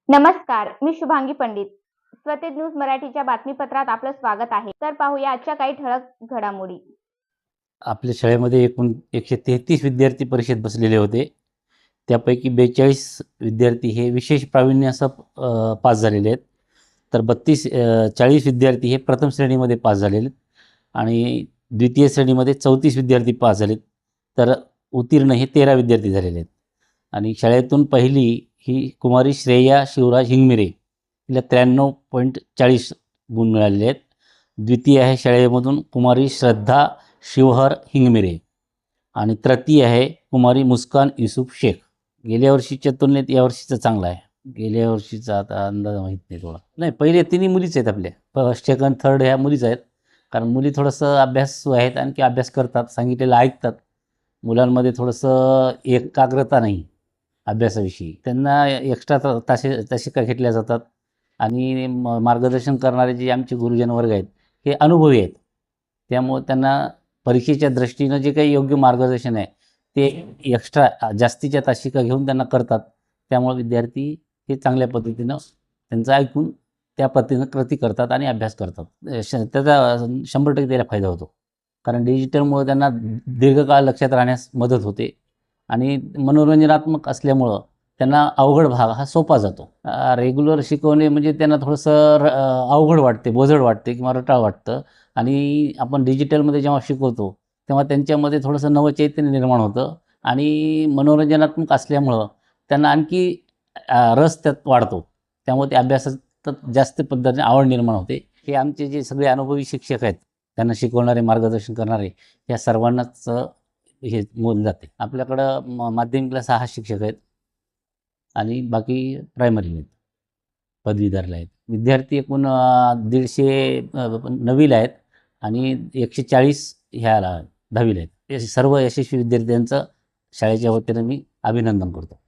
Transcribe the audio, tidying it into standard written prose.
नमस्कार, मी शुभांगी पंडित. स्वतेज न्यूज मराठीच्या बातमीपत्रात आपलं स्वागत आहे. तर पाहूया आजच्या काही ठळक घडामोडी. आपल्या शाळेमध्ये एकूण 133 विद्यार्थी परीक्षेत बसलेले होते. त्यापैकी 42 विद्यार्थी हे विशेष प्रावीण्यासह पास झालेले आहेत. तर 40 विद्यार्थी हे प्रथम श्रेणीमध्ये पास झालेले आहेत आणि द्वितीय श्रेणीमध्ये 34 विद्यार्थी पास झालेत. तर उत्तीर्ण हे 13 विद्यार्थी झालेले आहेत. आणि शाळेतून पहिली ही कुमारी श्रेया शिवराज हिंगमिरे, हिला 93.40 गुण मिळालेले आहेत. द्वितीय आहे शाळेमधून कुमारी श्रद्धा शिवहर हिंगमिरे आणि तृतीय आहे कुमारी मुस्कान युसुफ शेख. गेल्या वर्षीच्या तुलनेत यावर्षीचं चांगलं आहे. गेल्या वर्षीचा आता अंदाज माहीत नाही थोडा. नाही, पहिले तिन्ही मुलीच आहेत आपल्या. फर्स्ट सेकंड थर्ड ह्या मुलीच आहेत. कारण मुली थोडंसं अभ्यासू आहेत, आणखी अभ्यास करतात, सांगितलेलं ऐकतात. मुलांमध्ये थोडंसं एकाग्रता नाही अभ्यासाविषयी. त्यांना एक्स्ट्रा तासिका घेतल्या जातात आणि मार्गदर्शन करणारे जे आमचे गुरुजन वर्ग आहेत हे अनुभवी आहेत. त्यामुळे त्यांना परीक्षेच्या दृष्टीनं जे काही योग्य मार्गदर्शन आहे ते एक्स्ट्रा जास्तीच्या तासिका घेऊन त्यांना करतात. त्यामुळे विद्यार्थी हे चांगल्या पद्धतीनं त्यांचं ऐकून त्या पद्धतीनं कृती करतात आणि अभ्यास करतात. त्याचा 100% त्याला फायदा होतो. कारण डिजिटलमुळे त्यांना दीर्घकाळ लक्षात राहण्यास मदत होते आणि मनोरंजनात्मक असल्यामुळं त्यांना अवघड भाग हा सोपा जातो. रेग्युलर शिकवणे म्हणजे त्यांना थोडंसं अवघड वाटते, बोजड वाटते किंवा रटाळ वाटतं. आणि आपण डिजिटलमध्ये जेव्हा शिकवतो तेव्हा त्यांच्यामध्ये थोडंसं नवचैतन्य निर्माण होतं आणि मनोरंजनात्मक असल्यामुळं त्यांना आणखी रस त्यात वाढतो. त्यामुळे ते अभ्यासात जास्त पद्धतीने आवड निर्माण होते. हे आमचे जे सगळे अनुभवी शिक्षक आहेत, त्यांना शिकवणारे, मार्गदर्शन करणारे, या सर्वांनाच हे मोल जाते. आपल्याकडं माध्यमिकला 6 शिक्षक आहेत आणि बाकी प्रायमरी आहेत, पदवीधरला आहेत. विद्यार्थी एकूण 150 नववीला आहेत आणि 140 ह्याला 10वीला आहेत. सर्व यशस्वी विद्यार्थ्यांचं शाळेच्या वतीनं मी अभिनंदन करतो.